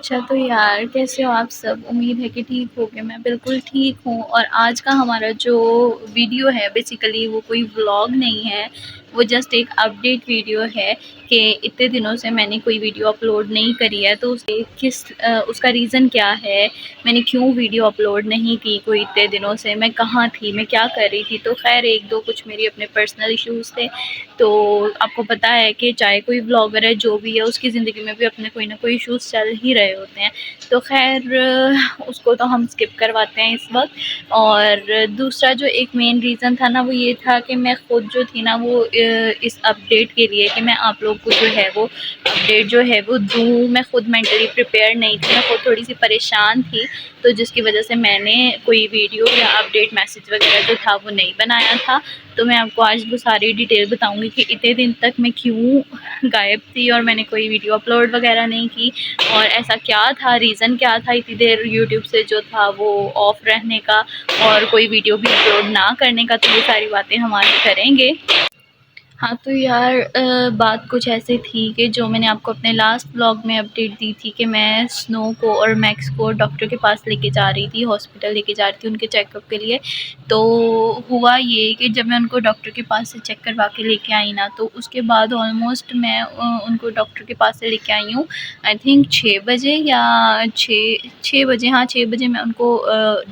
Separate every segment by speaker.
Speaker 1: अच्छा तो यार कैसे हो आप सब? उम्मीद है कि ठीक होगे। मैं बिल्कुल ठीक हूँ। और आज का हमारा जो वीडियो है बेसिकली वो कोई व्लॉग नहीं है, वो जस्ट एक अपडेट वीडियो है कि इतने दिनों से मैंने कोई वीडियो अपलोड नहीं करी है। तो उसका रीज़न क्या है, मैंने क्यों वीडियो अपलोड नहीं की कोई इतने दिनों से, मैं कहाँ थी, मैं क्या कर रही थी। तो खैर एक दो कुछ मेरी अपने पर्सनल इश्यूज़ थे। तो आपको पता है कि चाहे कोई ब्लॉगर है जो भी है उसकी ज़िंदगी में भी अपने कोई ना कोई इश्यूज़ चल ही रहे होते हैं। तो खैर उसको तो हम स्किप करवाते हैं इस वक्त। और दूसरा जो एक मेन रीज़न था ना वो ये था कि मैं ख़ुद जो थी ना वो इस अपडेट के लिए कि मैं आप लोग को जो है वो अपडेट जो है वो दूँ, मैं ख़ुद मेंटली प्रिपेयर नहीं थी, मैं ख़ुद थोड़ी सी परेशान थी। तो जिसकी वजह से मैंने कोई वीडियो या अपडेट मैसेज वगैरह जो था वो नहीं बनाया था। तो मैं आपको आज वो सारी डिटेल बताऊंगी कि इतने दिन तक मैं क्यों गायब थी और मैंने कोई वीडियो अपलोड वगैरह नहीं की, और ऐसा क्या था, रीज़न क्या था इतनी देर यूट्यूब से जो था वो ऑफ रहने का और कोई वीडियो भी अपलोड ना करने का। तो ये सारी बातें हम आज करेंगे। हाँ तो यार बात कुछ ऐसे थी कि जो मैंने आपको अपने लास्ट व्लॉग में अपडेट दी थी कि मैं स्नो को और मैक्स को डॉक्टर के पास लेके जा रही थी, हॉस्पिटल लेके जा रही थी उनके चेकअप के लिए। तो हुआ ये कि जब मैं उनको डॉक्टर के पास से चेक करवा के लेके आई ना, तो उसके बाद ऑलमोस्ट मैं उनको डॉक्टर के पास से लेके आई हूँ आई थिंक 6 बजे या 6 बजे, हाँ 6 बजे मैं उनको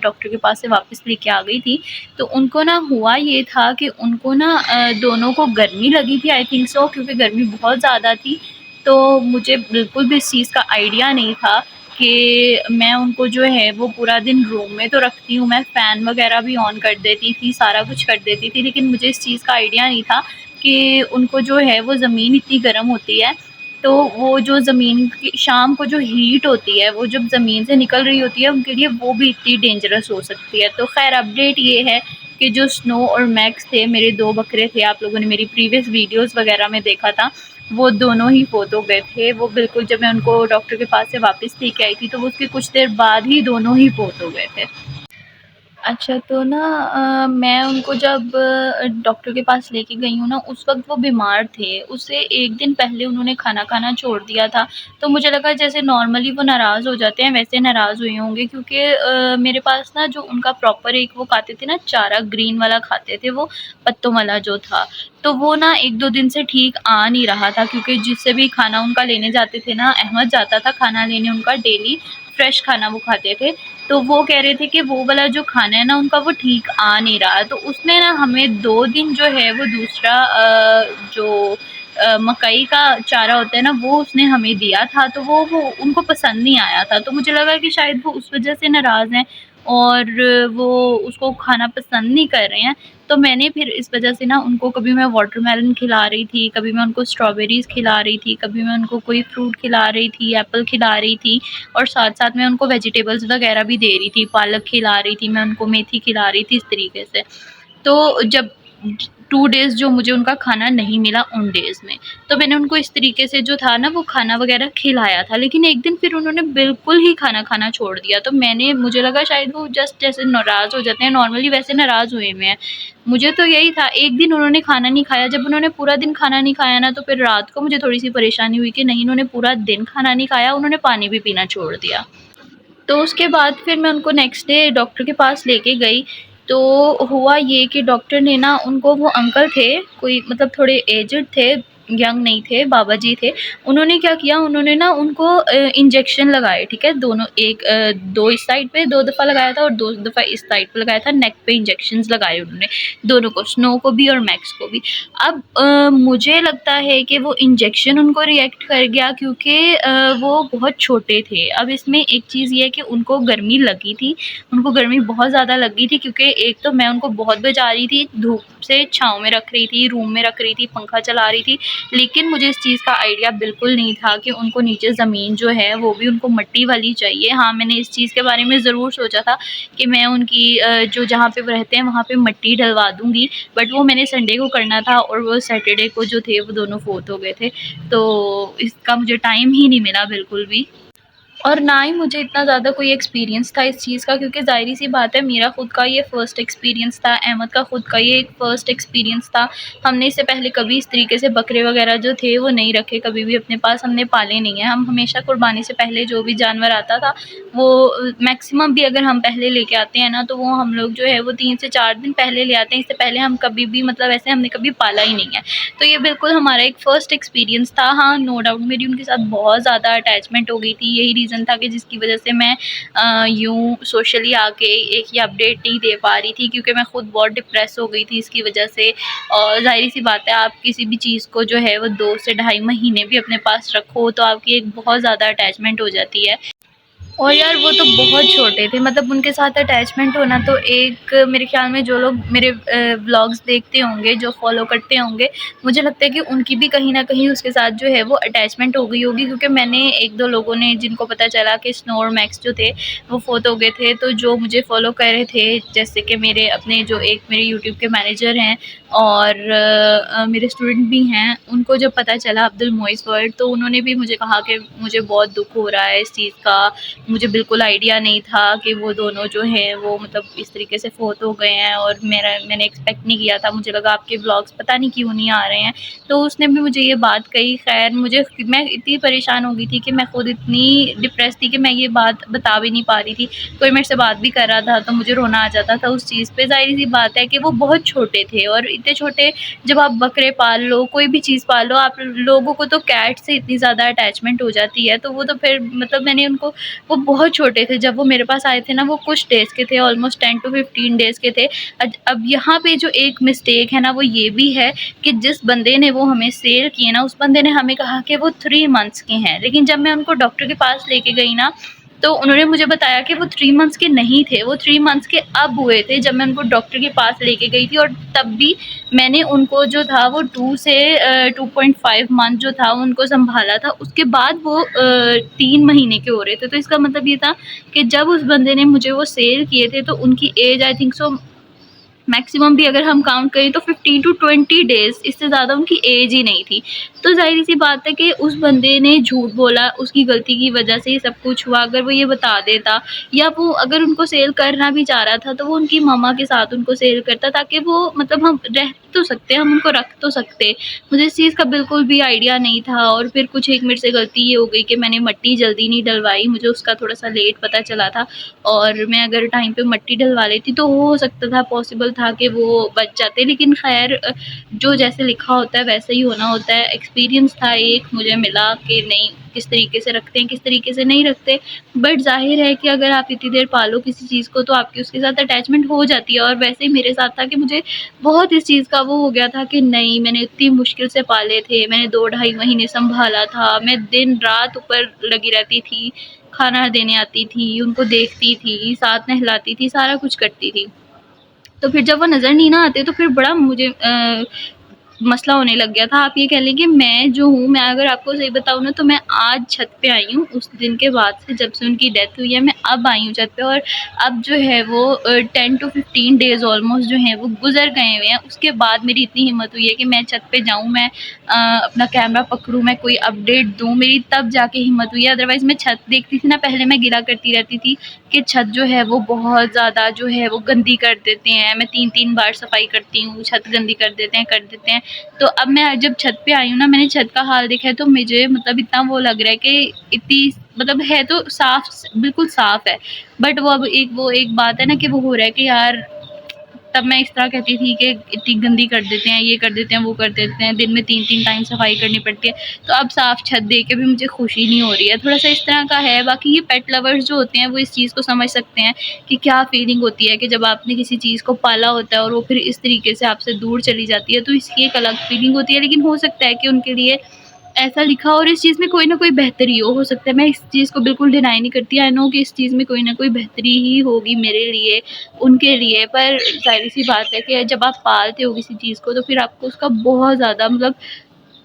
Speaker 1: डॉक्टर के पास से वापस लेके आ गई थी। तो उनको ना हुआ ये था कि उनको ना दोनों को गर्मी लगी थी आई थिंक सो, क्योंकि गर्मी बहुत ज़्यादा थी। तो मुझे बिल्कुल भी इस चीज़ का आइडिया नहीं था कि मैं उनको जो है वो पूरा दिन रूम में तो रखती हूँ, मैं फ़ैन वगैरह भी ऑन कर देती थी, सारा कुछ कर देती थी, लेकिन मुझे इस चीज़ का आइडिया नहीं था कि उनको जो है वो ज़मीन इतनी गर्म होती है। तो वो जो ज़मीन की शाम को जो हीट होती है वो जब ज़मीन से निकल रही होती है उनके लिए वो भी इतनी डेंजरस हो सकती है। तो खैर अपडेट ये है कि जो स्नो और मैक्स थे, मेरे 2 बकरे थे, आप लोगों ने मेरी प्रीवियस वीडियोस वगैरह में देखा था, वो दोनों ही फ़ोत हो गए थे। वो बिल्कुल जब मैं उनको डॉक्टर के पास से वापस लेके आई थी तो उसके कुछ देर बाद ही दोनों ही फ़ोत हो गए थे। अच्छा तो ना मैं उनको जब डॉक्टर के पास लेके गई हूँ ना, उस वक़्त वो बीमार थे। उससे 1 दिन पहले उन्होंने खाना खाना छोड़ दिया था। तो मुझे लगा जैसे नॉर्मली वो नाराज़ हो जाते हैं वैसे नाराज़ हुए होंगे, क्योंकि मेरे पास ना जो उनका प्रॉपर एक वो खाते थे ना चारा, ग्रीन वाला खाते थे वो, पत्तों वाला जो था। तो वो ना 1-2 दिन से ठीक आ नहीं रहा था, क्योंकि जिससे भी खाना उनका लेने जाते थे ना, अहमद जाता था खाना लेने उनका डेली, फ्रेश खाना वो खाते थे। तो वो कह रहे थे कि वो वाला जो खाना है ना उनका वो ठीक आ नहीं रहा। तो उसने ना हमें 2 दिन जो है वो दूसरा जो मकई का चारा होता है ना वो उसने हमें दिया था। तो वो उनको पसंद नहीं आया था। तो मुझे लगा कि शायद वो उस वज़ह से नाराज़ हैं और वो उसको खाना पसंद नहीं कर रहे हैं। तो मैंने फिर इस वज़ह से ना उनको कभी मैं वाटरमेलन खिला रही थी, कभी मैं उनको स्ट्रॉबेरीज़ खिला रही थी, कभी मैं उनको कोई फ्रूट खिला रही थी, एप्पल खिला रही थी, और साथ-साथ मैं उनको वेजिटेबल्स वगैरह भी दे रही थी, पालक खिला रही थी, मैं उनको मेथी खिला रही थी, इस तरीके से। तो जब 2 डेज़ जो मुझे उनका खाना नहीं मिला उन डेज़ में, तो मैंने उनको इस तरीके से जो था ना वो खाना वगैरह खिलाया था। लेकिन एक दिन फिर उन्होंने बिल्कुल ही खाना खाना छोड़ दिया। तो मुझे लगा शायद वो जस्ट जैसे नाराज़ हो जाते हैं नॉर्मली वैसे नाराज़ हुए हुए हैं। मुझे तो यही था, एक दिन उन्होंने खाना नहीं खाया, जब उन्होंने पूरा दिन खाना नहीं खाया ना तो फिर रात को मुझे थोड़ी-सी परेशानी हुई कि नहीं, इन्होंने पूरा दिन खाना नहीं खाया, उन्होंने पानी भी पीना छोड़ दिया। तो उसके बाद फिर मैं उनको नेक्स्ट डे डॉक्टर के पास लेके गई। तो हुआ ये कि डॉक्टर ने ना उनको, वो अंकल थे, कोई मतलब थोड़े एज्ड थे, यंग नहीं थे, बाबा जी थे। उन्होंने क्या किया, उन्होंने ना उनको इंजेक्शन लगाए, ठीक है? दोनों 2 इस साइड पे 2 दफ़ा लगाया था और 2 दफ़ा इस साइड पे लगाया था, नेक पे इंजेक्शंस लगाए उन्होंने, दोनों को, स्नो को भी और मैक्स को भी। अब मुझे लगता है कि वो इंजेक्शन उनको रिएक्ट कर गया, क्योंकि वो बहुत छोटे थे। अब इसमें एक चीज़ ये है कि उनको गर्मी लगी थी, उनको गर्मी बहुत ज़्यादा लगी थी, क्योंकि एक तो मैं उनको बहुत बचा रही थी, धूप से छाँव में रख रही थी, रूम में रख रही थी, पंखा चला रही थी। लेकिन मुझे इस चीज़ का आइडिया बिल्कुल नहीं था कि उनको नीचे ज़मीन जो है वो भी उनको मिट्टी वाली चाहिए। हाँ, मैंने इस चीज़ के बारे में ज़रूर सोचा था कि मैं उनकी जो जहाँ पे वो रहते हैं वहाँ पे मिट्टी डलवा दूँगी, बट वो मैंने संडे को करना था और वो सैटरडे को जो थे वो दोनों फ़ोत हो गए थे। तो इसका मुझे टाइम ही नहीं मिला बिल्कुल भी। और ना ही मुझे इतना ज़्यादा कोई एक्सपीरियंस था इस चीज़ का, क्योंकि ज़ाहिर-सी बात है मेरा खुद का ये फर्स्ट एक्सपीरियंस था, अहमद का खुद का ये एक फर्स्ट एक्सपीरियंस था। हमने इससे पहले कभी इस तरीके से बकरे वग़ैरह जो थे वो नहीं रखे, कभी भी अपने पास हमने पाले नहीं हैं। हम हमेशा कुर्बानी से पहले जो भी जानवर आता था वो मैक्सिमम भी अगर हम पहले लेके आते हैं ना, तो वो हम लोग जो है वो 3 से 4 दिन पहले ले आते हैं। इससे पहले हम कभी भी मतलब ऐसे हमने कभी पाला ही नहीं है। तो ये बिल्कुल हमारा एक फर्स्ट एक्सपीरियंस था। हाँ, नो डाउट मेरी उनके साथ बहुत ज़्यादा अटैचमेंट हो गई थी। यही रीज़न था कि जिसकी वज़ह से मैं यूँ सोशली आके एक ये अपडेट नहीं दे पा रही थी, क्योंकि मैं खुद बहुत डिप्रेस हो गई थी इसकी वज़ह से। और ज़ाहिर-सी बात है, आप किसी भी चीज़ को जो है वो 2 से ढाई महीने भी अपने पास रखो तो आपकी एक बहुत ज़्यादा अटैचमेंट हो जाती है। और यार वो तो बहुत छोटे थे, मतलब उनके साथ अटैचमेंट होना तो एक मेरे ख़्याल में जो लोग मेरे व्लॉग्स देखते होंगे, जो फ़ॉलो करते होंगे, मुझे लगता है कि उनकी भी कहीं न कहीं उसके साथ जो है वो अटैचमेंट हो गई होगी, क्योंकि मैंने 1-2 लोगों ने जिनको पता चला कि स्नो और मैक्स जो थे वो फ़ोत हो गए थे, तो जो मुझे फ़ॉलो कर रहे थे, जैसे कि मेरे अपने जो एक मेरे यूट्यूब के मैनेजर हैं और मेरे स्टूडेंट भी हैं, उनको जब पता चला अब्दुल मोइज़ वर्ल्ड, तो उन्होंने भी मुझे कहा कि मुझे बहुत दुःख हो रहा है इस चीज़ का। मुझे बिल्कुल आइडिया नहीं था कि वो दोनों जो हैं वो मतलब इस तरीके से फ़ौत हो गए हैं, और मैंने एक्सपेक्ट नहीं किया था। मुझे लगा आपके व्लॉग्स पता नहीं क्यों नहीं आ रहे हैं। तो उसने भी मुझे ये बात कही। ख़ैर मैं इतनी परेशान हो गई थी कि मैं खुद इतनी डिप्रेस थी कि मैं ये बात बता भी नहीं पा रही थी। कोई मेरे से बात भी कर रहा था तो मुझे रोना आ जाता था उस चीज़ पे। ज़ाहिर-सी बात है कि वो बहुत छोटे थे, और इतने छोटे जब आप बकरे पाल लो, कोई भी चीज़ पाल लो, आप लोगों को तो कैट से इतनी ज़्यादा अटैचमेंट हो जाती है, तो वो तो फिर मतलब मैंने उनको, वो बहुत छोटे थे जब वो मेरे पास आए थे ना, वो कुछ डेज़ के थे, ऑलमोस्ट 10 टू 15 डेज़ के थे। अब यहाँ पे जो एक मिस्टेक है ना वो ये भी है कि जिस बंदे ने वो हमें सेल किए ना, उस बंदे ने हमें कहा कि वो 3 मंथ्स के हैं, लेकिन जब मैं उनको डॉक्टर के पास लेके गई ना, तो उन्होंने मुझे बताया कि वो 3 मंथ्स के नहीं थे, वो 3 मंथ्स के अब हुए थे जब मैं उनको डॉक्टर के पास लेके गई थी, और तब भी मैंने उनको जो था वो 2 से 2.5 मंथ जो था उनको सँभाला था। उसके बाद वो 3 महीने के हो रहे थे। तो इसका मतलब ये था कि जब उस बंदे ने मुझे वो सेल किए थे तो उनकी age I think so maximum भी अगर हम काउंट करें तो 15 टू 20 डेज़, इससे ज़्यादा उनकी एज ही नहीं थी। तो ज़ाहिर-सी बात है कि उस बंदे ने झूठ बोला, उसकी गलती की वजह से ये सब कुछ हुआ। अगर वो ये बता देता, या वो अगर उनको सेल करना भी चाह रहा था तो वो उनकी मम्मा के साथ उनको सेल करता, ताकि वो मतलब हम रह तो सकते, हम उनको रख तो सकते। मुझे इस चीज़ का बिल्कुल भी आइडिया नहीं था, और फिर कुछ एक मेरे से गलती ये हो गई कि मैंने मिट्टी जल्दी नहीं डलवाई, मुझे उसका थोड़ा-सा लेट पता चला था, और मैं अगर टाइम पे मिट्टी डलवा लेती तो हो सकता था, पॉसिबल था कि वो बच जाते। लेकिन ख़ैर जो जैसे लिखा होता है वैसे ही होना होता है। एक्सपीरियंस था एक मुझे मिला कि नहीं, किस तरीके से रखते हैं, किस तरीके से नहीं रखते। बट ज़ाहिर है कि अगर आप इतनी देर पालो किसी चीज़ को तो आपकी उसके साथ अटैचमेंट हो जाती है, और वैसे ही मेरे साथ था कि मुझे बहुत इस चीज़ का वो हो गया था कि नहीं, मैंने इतनी मुश्किल से पाले थे, मैंने 2 ढाई महीने सँभाला था, मैं दिन-रात ऊपर लगी रहती थी, खाना देने आती थी, उनको देखती थी, साथ नहलाती थी, सारा कुछ करती थी। तो फिर जब वो नज़र नहीं ना आते तो फिर बड़ा मुझे मसला होने लग गया था। आप ये कह लें कि मैं जो हूँ, मैं अगर आपको सही बताऊँ ना, तो मैं आज छत पे आई हूँ, उस दिन के बाद से जब से उनकी डेथ हुई है, मैं अब आई हूँ छत पे, और अब जो है वो 10 टू 15 डेज़ ऑलमोस्ट जो हैं वो गुज़र गए हुए हैं। उसके बाद मेरी इतनी हिम्मत हुई है कि मैं छत पे जाऊँ, मैं अपना कैमरा पकड़ूँ, मैं कोई अपडेट दूँ, मेरी तब जाके हिम्मत हुई है। अदरवाइज़ मैं छत देखती थी ना, पहले मैं गिला करती रहती थी कि छत जो है वो बहुत ज़्यादा जो है वो गंदी कर देते हैं। मैं 3-3 बार सफाई करती हूँ, छत गंदी कर देते हैं, कर देते हैं। तो अब मैं जब छत पे आई हूँ ना, मैंने छत का हाल देखा है, तो मुझे मतलब इतना वो लग रहा है कि इतनी मतलब है तो साफ़, बिल्कुल साफ़ है। बट वो एक बात है ना कि वो हो रहा है कि यार, तब मैं इस तरह कहती थी कि इतनी गंदी कर देते हैं, ये कर देते हैं, वो कर देते हैं, दिन में 3-3 टाइम सफाई करनी पड़ती है। तो अब साफ छत देख के भी मुझे खुशी नहीं हो रही है, थोड़ा-सा इस तरह का है। बाकी ये पेट लवर्स जो होते हैं वो इस चीज़ को समझ सकते हैं कि क्या फीलिंग होती है कि जब आपने किसी चीज़ को पाला होता है और वो फिर इस तरीके से आपसे दूर चली जाती है, तो इसकी एक अलग फीलिंग होती है। लेकिन हो सकता है कि उनके लिए ऐसा लिखा हो और इस चीज़ में कोई ना कोई बेहतरी हो सकता है। मैं इस चीज़ को बिल्कुल डिनाई नहीं करती। आई नो कि इस चीज़ में कोई ना कोई बेहतरी ही होगी मेरे लिए, उनके लिए। पर ज़ाहिर-सी बात है कि जब आप पालते हो किसी चीज़ को तो फिर आपको उसका बहुत ज़्यादा मतलब,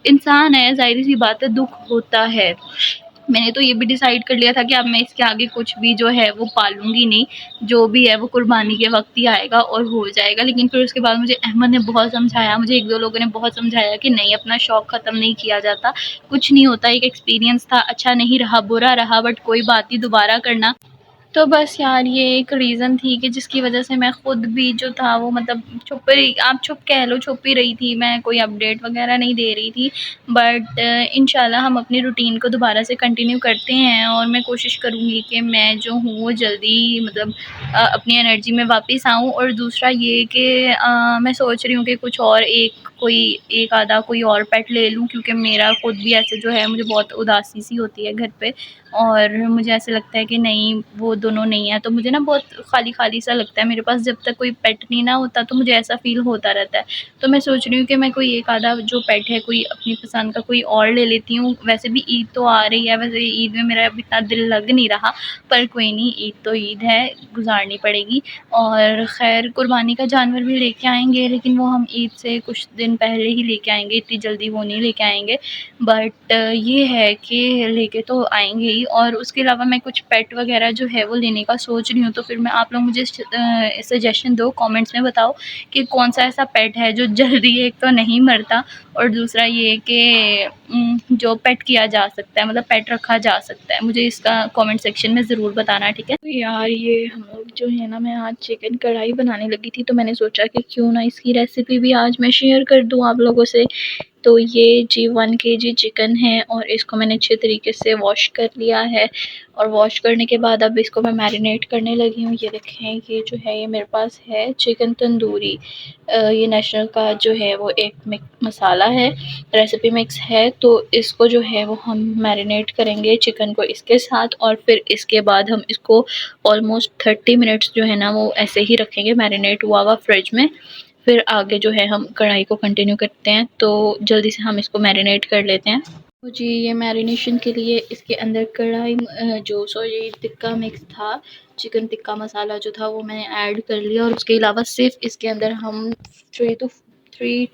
Speaker 1: इंसान है, ज़ाहिर-सी बात है, दुःख होता है। मैंने तो ये भी डिसाइड कर लिया था कि अब मैं इसके आगे कुछ भी जो है वो पालूँगी नहीं, जो भी है वो कुर्बानी के वक़्त ही आएगा और हो जाएगा। लेकिन फिर उसके बाद मुझे अहमद ने बहुत समझाया, मुझे 1-2 लोगों ने बहुत समझाया कि नहीं, अपना शौक ख़त्म नहीं किया जाता, कुछ नहीं होता, एक एक्सपीरियंस था, अच्छा नहीं रहा, बुरा रहा, बट कोई बात नहीं, दोबारा करना। तो बस यार ये एक रीज़न थी कि जिसकी वज़ह से मैं खुद भी जो था वो मतलब छुप रही, आप चुप कह लो, छुप ही रही थी, मैं कोई अपडेट वग़ैरह नहीं दे रही थी। बट इंशाल्लाह हम अपनी रूटीन को दोबारा से कंटिन्यू करते हैं और मैं कोशिश करूँगी कि मैं जो हूँ वो जल्दी मतलब अपनी एनर्जी में वापस आऊँ। और दूसरा ये कि मैं सोच रही हूँ कि कुछ और एक आधा कोई और पेट ले लूँ, क्योंकि मेरा खुद भी ऐसे जो है मुझे बहुत उदासी सी होती है घर पे, और मुझे ऐसे लगता है कि नहीं, वो दोनों नहीं है तो मुझे ना बहुत खाली-खाली सा लगता है मेरे पास। जब तक कोई पेट नहीं ना होता तो मुझे ऐसा फ़ील होता रहता है। तो मैं सोच रही हूँ कि मैं कोई एक आधा जो पेट है कोई अपनी पसंद का कोई और ले लेती हूँ। वैसे भी ईद तो आ रही है, वैसे ईद में मेरा अब इतना दिल लग नहीं रहा, पर कोई नहीं, ईद तो ईद है, गुज़ारनी पड़ेगी। और ख़ैर कुर्बानी का जानवर भी लेके आएँगे, लेकिन वो हम ईद से कुछ दिन पहले ही लेके आएँगे, इतनी जल्दी वो नहीं लेके आएँगे। बट ये है कि लेके तो आएँगे ही। और उसके अलावा मैं कुछ पेट वग़ैरह जो है वो लेने का सोच रही हूँ, तो फिर मैं आप लोग मुझे सजेशन दो, कमेंट्स में बताओ कि कौन-सा ऐसा पेट है जो जल्दी एक तो नहीं मरता, और दूसरा ये कि जो पेट किया जा सकता है, मतलब पेट रखा जा सकता है। मुझे इसका कमेंट सेक्शन में ज़रूर बताना, ठीक है? तो यार ये हम लोग जो है ना, मैं आज चिकन कढ़ाई बनाने लगी थी, तो मैंने सोचा कि क्यों ना इसकी रेसिपी भी आज मैं शेयर कर दूँ आप लोगों से। तो ये जी 1 केजी चिकन है और इसको मैंने अच्छे तरीके से वॉश कर लिया है। और वॉश करने के बाद अब इसको मैं मैरिनेट करने लगी हूँ। ये देखें, ये जो है ये मेरे पास है चिकन तंदूरी। ये नेशनल का जो है वो एक मसाला है, रेसिपी मिक्स है। तो इसको जो है वो हम मैरिनेट करेंगे चिकन को इसके साथ, और फिर इसके बाद हम इसको ऑलमोस्ट 30 मिनट्स जो है ना वो ऐसे ही रखेंगे मैरिनेट हुआ हुआ फ्रिज में। फिर आगे जो है हम कढ़ाई को कंटिन्यू करते हैं, तो जल्दी से हम इसको मैरिनेट कर लेते हैं। तो जी ये मैरिनेशन के लिए इसके अंदर जो सॉरी टिक्का मिक्स था, चिकन टिक्का मसाला जो था वो मैंने ऐड कर लिया। और उसके अलावा सिर्फ इसके अंदर हम 3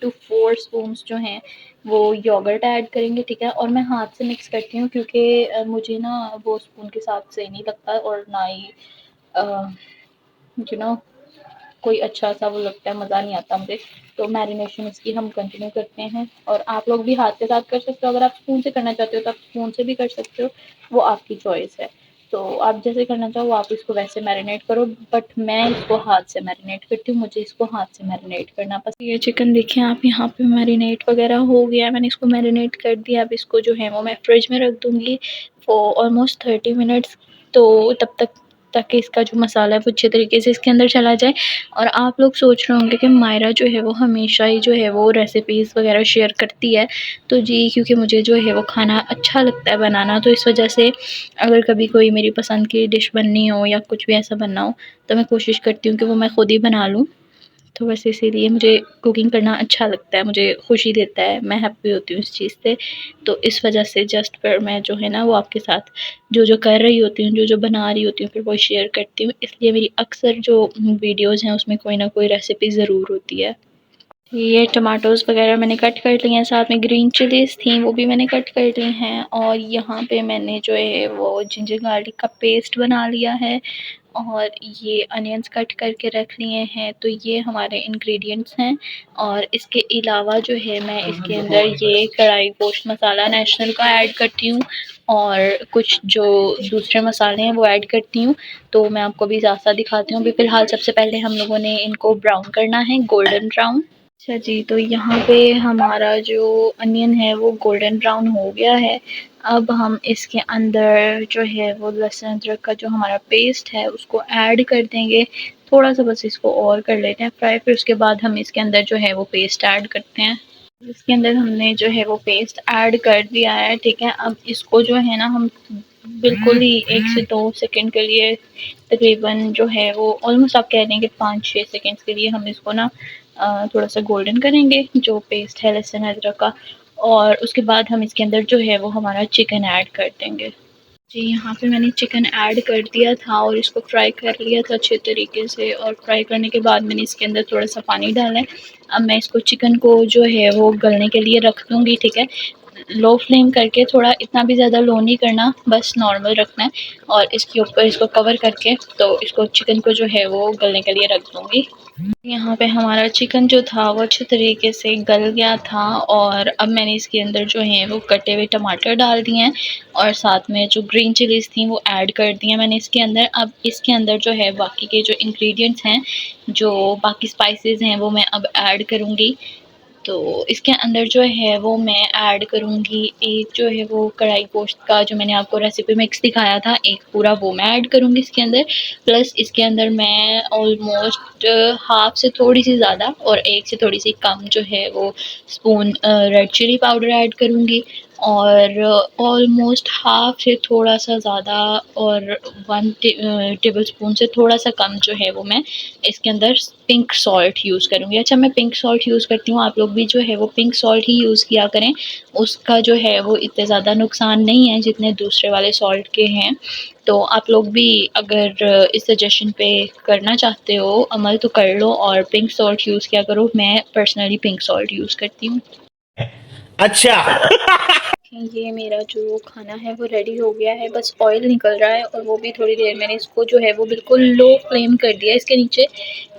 Speaker 1: to 4 स्पून्स जो हैं वो योगर्ट ऐड करेंगे, ठीक है? और मैं हाथ से मिक्स करती हूँ, क्योंकि मुझे ना वो स्पून के साथ सही नहीं लगता, और ना ही यू नो कोई अच्छा सा वो लगता है, मज़ा नहीं आता मुझे। तो मैरिनेशन इसकी हम कंटिन्यू करते हैं, और आप लोग भी हाथ के साथ कर सकते हो। अगर आप स्पून से करना चाहते हो तो आप स्पून से भी कर सकते हो, वो आपकी चॉइस है। तो आप जैसे करना चाहो आप इसको वैसे मैरिनेट करो, बट मैं इसको हाथ से मैरिनेट करती हूँ, मुझे इसको हाथ से मैरिनेट करना पसंद। ये चिकन देखें आप, यहाँ पे मैरिनेट वगैरह हो गया है, मैंने इसको मैरिनेट कर दिया। अब इसको जो है वो मैं फ्रिज में रख दूँगी फॉर ऑलमोस्ट 30 मिनट्स। तो तब तक ताकि इसका जो मसाला है वो अच्छे तरीके से इसके अंदर चला जाए। और आप लोग सोच रहे होंगे कि मायरा जो है वो हमेशा ही जो है वो रेसिपीज़ वगैरह शेयर करती है। तो जी क्योंकि मुझे जो है वो खाना अच्छा लगता है बनाना, तो इस वजह से अगर कभी कोई मेरी पसंद की डिश बननी हो या कुछ भी ऐसा बनना हो, तो मैं कोशिश करती हूँ कि वो मैं खुद ही बना लूँ। तो बस इसीलिए मुझे कुकिंग करना अच्छा लगता है, मुझे खुशी देता है, मैं हैप्पी होती हूँ इस चीज़ से। तो इस वजह से जस्ट फिर मैं जो है ना वो आपके साथ जो कर रही होती हूँ, जो बना रही होती हूँ, फिर वो शेयर करती हूँ। इसलिए मेरी अक्सर जो वीडियोज़ हैं उसमें कोई ना कोई रेसिपी ज़रूर होती है। ये टमाटोज़ वगैरह मैंने कट कर लिए हैं, साथ में ग्रीन चिलीज़ थी वो भी मैंने कट कर ली हैं। और यहाँ पे मैंने जो है वो जिंजर गार्लिक का पेस्ट बना लिया है, और ये अनियंस कट करके रख लिए हैं। तो ये हमारे इंग्रेडिएंट्स हैं। और इसके अलावा जो है मैं इसके अंदर ये कढ़ाई गोश्त मसाला नेशनल का ऐड करती हूँ, और कुछ जो दूसरे मसाले हैं वो ऐड करती हूँ। तो मैं आपको भी साथ साथ दिखाती हूँ। अभी फ़िलहाल सबसे पहले हम लोगों ने इनको ब्राउन करना है, गोल्डन ब्राउन। अच्छा जी, तो यहाँ पे हमारा जो अनियन है वो गोल्डन ब्राउन हो गया है। अब हम इसके अंदर जो है वो लहसुन अदरक का जो हमारा पेस्ट है उसको ऐड कर देंगे। थोड़ा-सा बस इसको और कर लेते हैं फ्राई, फिर उसके बाद हम इसके अंदर जो है वो पेस्ट ऐड करते हैं। इसके अंदर हमने जो है वो पेस्ट ऐड कर दिया है, ठीक है? अब इसको जो है ना हम बिल्कुल ही 1 से 2 सेकंड के लिए, तकरीबन जो है वो ऑलमोस्ट आप कह देंगे 5-6 सेकंड्स के लिए हम इसको ना थोड़ा-सा गोल्डन करेंगे, जो पेस्ट है लहसुन अदरक का। और उसके बाद हम इसके अंदर जो है वो हमारा चिकन ऐड कर देंगे। जी, यहाँ पे मैंने चिकन ऐड कर दिया था और इसको फ्राई कर लिया था अच्छे तरीके से, और फ्राई करने के बाद मैंने इसके अंदर थोड़ा-सा पानी डाला है। अब मैं इसको चिकन को जो है वो गलने के लिए रख दूँगी, ठीक है? लो फ्लेम करके, थोड़ा इतना भी ज़्यादा लो नहीं करना, बस नॉर्मल रखना है। और इसके ऊपर इसको कवर करके तो इसको चिकन को जो है वो गलने के लिए रख दूँगी। यहाँ पे हमारा चिकन जो था वो अच्छे तरीके से गल गया था और अब मैंने इसके अंदर जो है वो कटे हुए टमाटर डाल दिए हैं और साथ में जो ग्रीन चिलीज़ थी वो ऐड कर दी हैं मैंने इसके अंदर। अब इसके अंदर जो है बाकी के जो इंग्रेडिएंट्स हैं, जो बाकी स्पाइसेस हैं, वो मैं अब ऐड करूँगी। तो इसके अंदर जो है वो मैं ऐड करूँगी, एक जो है वो कढ़ाई गोश्त का जो मैंने आपको रेसिपी मिक्स दिखाया था, एक पूरा वो मैं ऐड करूँगी इसके अंदर। प्लस इसके अंदर मैं ऑलमोस्ट हाफ़ से थोड़ी सी ज़्यादा और एक से थोड़ी सी कम जो है वो spoon red chilli powder add करूँगी और ऑलमोस्ट हाफ़ से थोड़ा सा ज़्यादा और 1 टेबल स्पून से थोड़ा सा कम जो है वो मैं इसके अंदर पिंक सॉल्ट यूज़ करूँगी। अच्छा, मैं पिंक सॉल्ट यूज़ करती हूँ, आप लोग भी जो है वो पिंक सॉल्ट ही यूज़ किया करें। उसका जो है वो इतने ज़्यादा नुकसान नहीं है जितने दूसरे वाले सॉल्ट के हैं। तो आप लोग भी अगर इस सजेशन पे करना चाहते हो अमल तो कर लो और पिंक सॉल्ट यूज़ किया करो। मैं पर्सनली पिंक सॉल्ट यूज़ करती हूँ।
Speaker 2: अच्छा
Speaker 1: ये मेरा जो खाना है वो रेडी हो गया है, बस ऑयल निकल रहा है और वो भी थोड़ी देर मैंने इसको जो है वो बिल्कुल लो फ्लेम कर दिया इसके नीचे,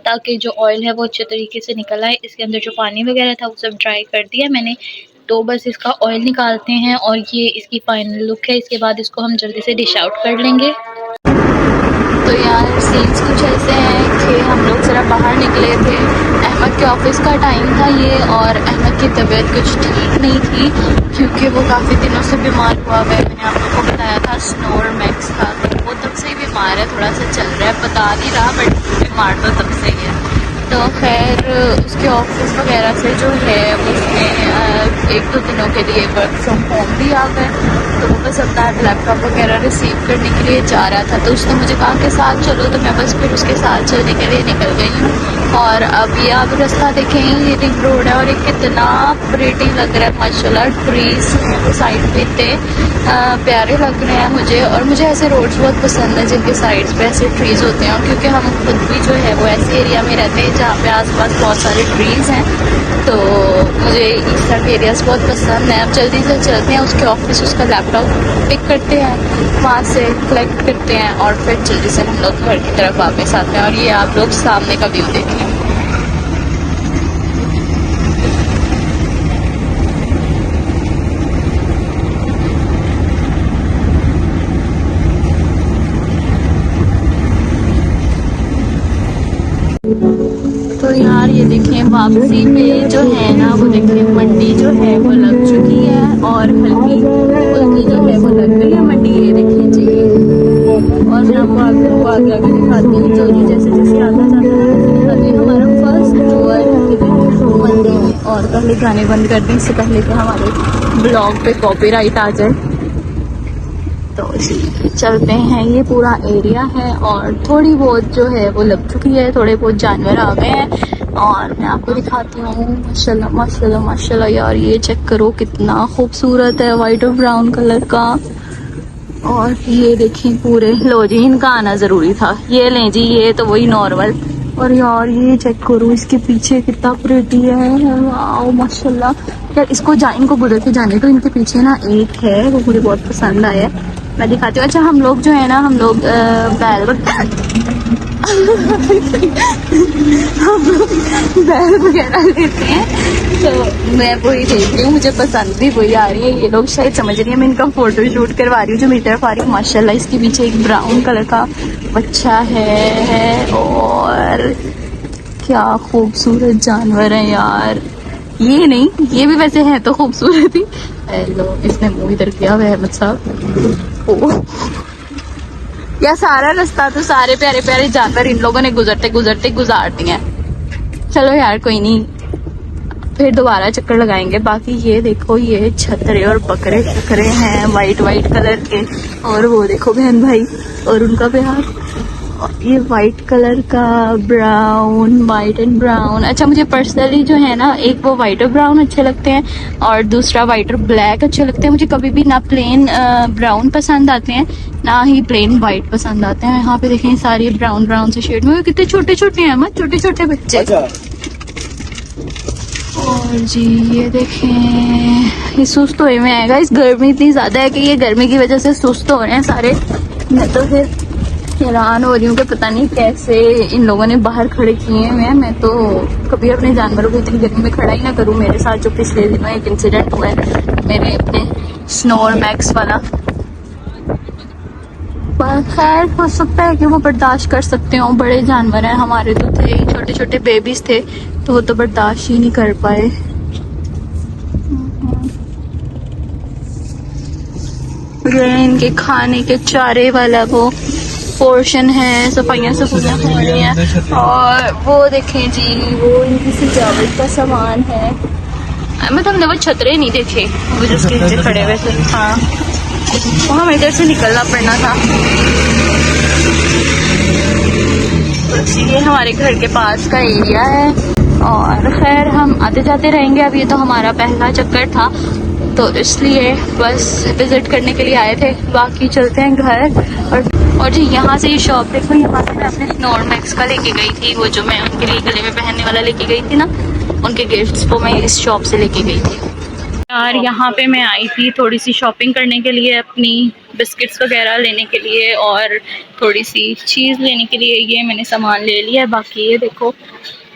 Speaker 1: ताकि जो ऑयल है वो अच्छे तरीके से निकल आए। इसके अंदर जो पानी वगैरह था वो सब ड्राई कर दिया मैंने। तो बस इसका ऑयल निकालते हैं और ये इसकी फाइनल लुक है। इसके बाद इसको हम जल्दी से डिश आउट कर लेंगे। तो यार सीन्स कुछ ऐसे हैं कि हम लोग ज़रा बाहर निकले थे, अहमद के ऑफिस का टाइम था ये, और अहमद की तबीयत कुछ ठीक नहीं थी क्योंकि वो काफ़ी दिनों से बीमार हुआ है। मैंने आप लोगों को बताया था स्नोर मैक्स था, तो वो तब से ही बीमार है, थोड़ा सा चल रहा है, बता नहीं रहा बट बीमार तो तब से ही है। तो खैर उसके ऑफिस वगैरह से जो है उसमें 1-2 दिनों के लिए वर्क फ्रॉम होम भी आ गए, तो वो बस अपना लैपटॉप वगैरह रिसीव करने के लिए जा रहा था। तो उसने मुझे कहा कि साथ चलो, तो मैं बस फिर उसके साथ चलने के लिए निकल गई हूँ। और अब ये आप रास्ता देखें, ये रिंग रोड है और ये कितना प्रीटी लग रहा है माशाल्लाह। ट्रीज साइड पे इतने प्यारे लग रहे हैं मुझे, और मुझे ऐसे रोड्स बहुत पसंद है जिनके साइड्स पे ऐसे ट्रीज होते हैं, क्योंकि हम खुद भी जो है वो ऐसे एरिया में रहते हैं जहाँ पे आसपास बहुत सारे ट्रीज हैं। तो मुझे इस तरह के एरियाज बहुत पसंद है। अब जल्दी से चलते हैं उसके ऑफिस, उसका लैपटॉप पिक करते हैं, वहाँ से कलेक्ट करते हैं और फिर जल्दी से हम लोग घर की तरफ वापस आते हैं। और ये आप लोग सामने का व्यू देखें। तो यार ये देखें वापसी पे जो है ना वो देखें मंडी जो है वो लग चुकी है और हल्की हल्की जो है वो लग गई है मंडी, ये देखें जी। और मैं आपको आगे दिखाती हूँ, जो जैसे जैसे आता जाता है। अभी हमारा फर्स्ट टूर मंडी में, और पहले गाने बंद कर दें इससे पहले कि हमारे ब्लॉग पे कॉपीराइट आ जाए। तो चलते हैं, ये पूरा एरिया है और थोड़ी बहुत जो है वो लग चुकी है, थोड़े बहुत जानवर आ गए हैं और मैं आपको दिखाती हूँ। माशाल्लाह माशाल्लाह माशाल्लाह यार, ये चेक करो कितना खूबसूरत है, वाइट और ब्राउन कलर का। और ये देखें पूरे, लो जी इनका आना ज़रूरी था, ये लें जी, ये तो वही नॉर्मल। और यार ये चेक करो इसके पीछे कितना प्रिटी है, वाओ माशाल्लाह। यार इसको इनको बुदर के जाने तो इनके पीछे ना एक है वो मुझे बहुत पसंद आया, मैं दिखाती हूँ। अच्छा हम लोग जो है ना, हम लोग बैल वगैरह लेते हैं, तो मैं वही देख रही हूँ, मुझे पसंद भी वही आ रही है। ये लोग शायद समझ रही है मैं इनका फोटो शूट करवा रही हूँ जो मेरी तरफ आ रही है। माशाल्लाह इसके पीछे एक ब्राउन कलर का बच्चा है और क्या खूबसूरत जानवर है यार। ये नहीं, ये भी वैसे है तो खूबसूरत ही। हेलो, इसने मुंह इधर किया हुआ है मतलब यार, सारा रास्ता तो सारे प्यारे प्यारे जानवर इन लोगों ने गुजरते गुजरते गुजार दिए। चलो यार कोई नहीं, फिर दोबारा चक्कर लगाएंगे। बाकी ये देखो, ये छतरे और बकरे शकरे हैं वाइट वाइट कलर के, और वो देखो बहन भाई और उनका प्यार, ये वाइट कलर का ब्राउन, वाइट एंड ब्राउन। अच्छा मुझे पर्सनली जो है ना, एक वो वाइट और ब्राउन अच्छे लगते हैं और दूसरा वाइट और ब्लैक अच्छे लगते हैं। मुझे कभी भी ना प्लेन ब्राउन पसंद आते हैं ना ही प्लेन वाइट पसंद आते हैं। यहाँ पे देखें सारे ब्राउन ब्राउन से शेड में, कितने छोटे छोटे हैं, मत छोटे छोटे बच्चे। और जी ये देखें, ये सुस्त हुए में आएगा। इस गर्मी इतनी ज़्यादा है कि ये गर्मी की वजह से सुस्त हो रहे हैं सारे। मैं तो फिर हैरान हो रही हूँ कि पता नहीं कैसे इन लोगों ने बाहर खड़े किए हुए हैं। मैं तो कभी अपने जानवरों को इतनी गर्मी में खड़ा ही ना करूँ। मेरे साथ जो पिछले दिनों एक इंसिडेंट हुआ है मेरे अपने स्नोर मैक्स वाला, पर खैर हो सकता है कि वो बर्दाश्त कर सकते हो। बड़े जानवर हैं, हमारे तो थे छोटे छोटे बेबीज थे तो वो तो बर्दाश्त ही नहीं कर पाए। ये इनके खाने के चारे वाला वो पोर्शन है, सफाइयाँ सफाइयाँ हो रही हैं। और वो देखें जी, वो इनकी सजावट का सामान है। मतलब हमने वो छतरे नहीं देखे, वो जो उसके नीचे खड़े हुए थे। हाँ, वो हमें इधर से निकलना पड़ना था। तो ये हमारे घर के पास का एरिया है और खैर हम आते जाते रहेंगे। अब ये तो हमारा पहला चक्कर था तो इसलिए बस विजिट करने के लिए आए थे। बाकी चलते हैं घर। और जी यहाँ से ये शॉप देखो, यहाँ से मैं अपने स्नोर मैक्स का लेके गई थी, वो जो मैं उनके लिए गले में पहनने वाला लेके गई थी ना, उनके गिफ्ट्स वो मैं इस शॉप से लेके गई थी। यार यहाँ पे मैं आई थी थोड़ी सी शॉपिंग करने के लिए, अपनी बिस्किट्स वगैरह लेने के लिए और थोड़ी सी चीज़ लेने के लिए। ये मैंने सामान ले लिया है। बाकी ये देखो,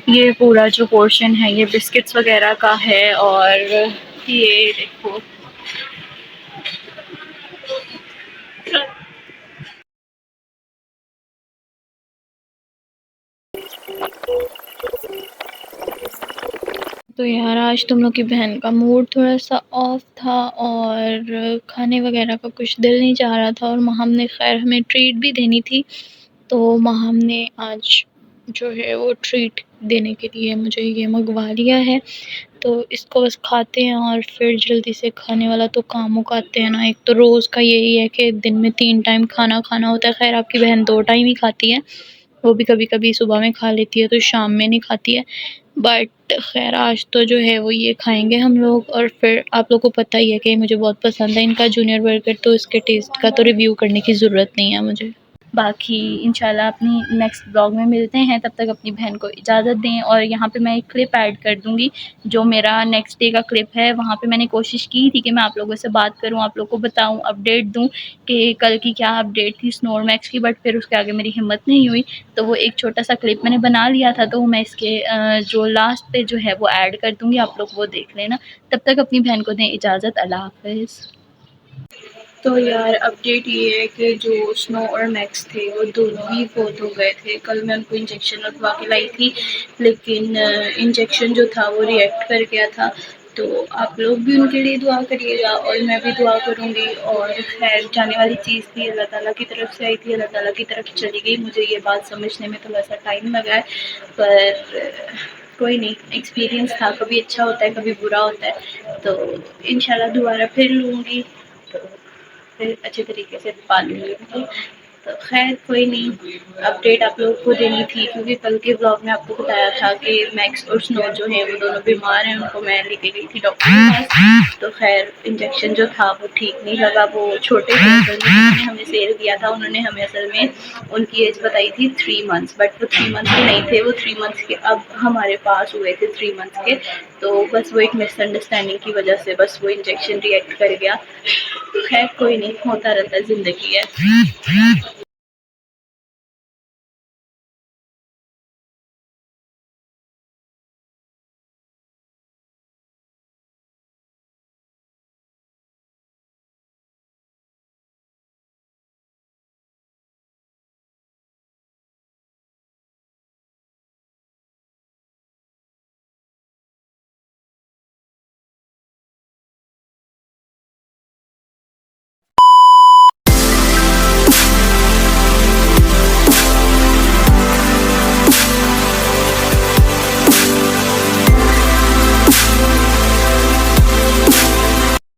Speaker 1: ये पूरा जो पोर्शन है ये बिस्किट्स वगैरह का है। और ये देखो तो यार आज तुम लोग की बहन का मूड थोड़ा सा ऑफ था और खाने वगैरह का कुछ दिल नहीं चाह रहा था। और महम ने खैर हमें ट्रीट भी देनी थी तो महम ने आज जो है वो ट्रीट देने के लिए मुझे ये मंगवा लिया है। तो इसको बस खाते हैं और फिर जल्दी से खाने वाला तो काम मुकाते हैं ना। एक तो रोज़ का यही है कि दिन में 3 टाइम खाना खाना होता है। खैर आपकी बहन 2 टाइम ही खाती है, वो भी कभी कभी सुबह में खा लेती है तो शाम में नहीं खाती है। बट खैर आज तो जो है वो ये खाएंगे हम लोग। और फिर आप लोग को पता ही है कि मुझे बहुत पसंद है इनका जूनियर बर्गर, तो इसके टेस्ट का तो रिव्यू करने की ज़रूरत नहीं है मुझे। बाकी इंशाल्लाह अपनी नेक्स्ट ब्लॉग में मिलते हैं। तब तक अपनी बहन को इजाज़त दें। और यहाँ पे मैं एक क्लिप ऐड कर दूँगी जो मेरा नेक्स्ट डे का क्लिप है। वहाँ पे मैंने कोशिश की थी कि मैं आप लोगों से बात करूँ, आप लोग को बताऊँ, अपडेट दूँ कि कल की क्या अपडेट थी स्नोर मैक्स की। बट फिर उसके आगे मेरी हिम्मत नहीं हुई तो वो एक छोटा सा क्लिप मैंने बना लिया था, तो मैं इसके जो लास्ट पे जो है वो ऐड कर दूँगी, आप लोग वो देख लेना। तब तक अपनी बहन को दें इजाज़त। अल्लाह हाफ़िज़। तो यार अपडेट ये है कि जो स्नो और मैक्स थे वो दोनों ही फौत हो गए थे। कल मैं उनको इंजेक्शन लगवा के लाई थी लेकिन इंजेक्शन जो था वो रिएक्ट कर गया था। तो आप लोग भी उनके लिए दुआ करिएगा और मैं भी दुआ करूँगी। और खैर जाने वाली चीज़ थी, अल्लाह ताला की तरफ से आई थी, अल्लाह ताला की तरफ चली गई। मुझे ये बात समझने में थोड़ा सा टाइम लगा है पर कोई नहीं, एक्सपीरियंस था। कभी अच्छा होता है कभी बुरा होता है, तो इंशाल्लाह दोबारा फिर लूँगी तो फिर अच्छे तरीके से पालूँगी उनको। तो खैर कोई नहीं, अपडेट आप लोगों को देनी थी क्योंकि कल के ब्लॉग में आपको बताया था कि मैक्स और स्नो जो है वो दोनों बीमार हैं। उनको मैं लेके गई थी डॉक्टर के पास। तो खैर इंजेक्शन जो था वो ठीक नहीं लगा। वो छोटे थे, उन्होंने हमें सेल दिया था। उन्होंने हमें असल में उनकी एज बताई थी 3 मंथ्स, बट वो 3 मंथ्स के नहीं थे, वो 3 मंथ्स के अब हमारे पास हुए थे 3 मंथ्स के। तो बस वो एक मिसअंडरस्टैंडिंग की वजह से बस वो इंजेक्शन रिएक्ट कर गया। खैर कोई नहीं, होता रहता है, ज़िंदगी है।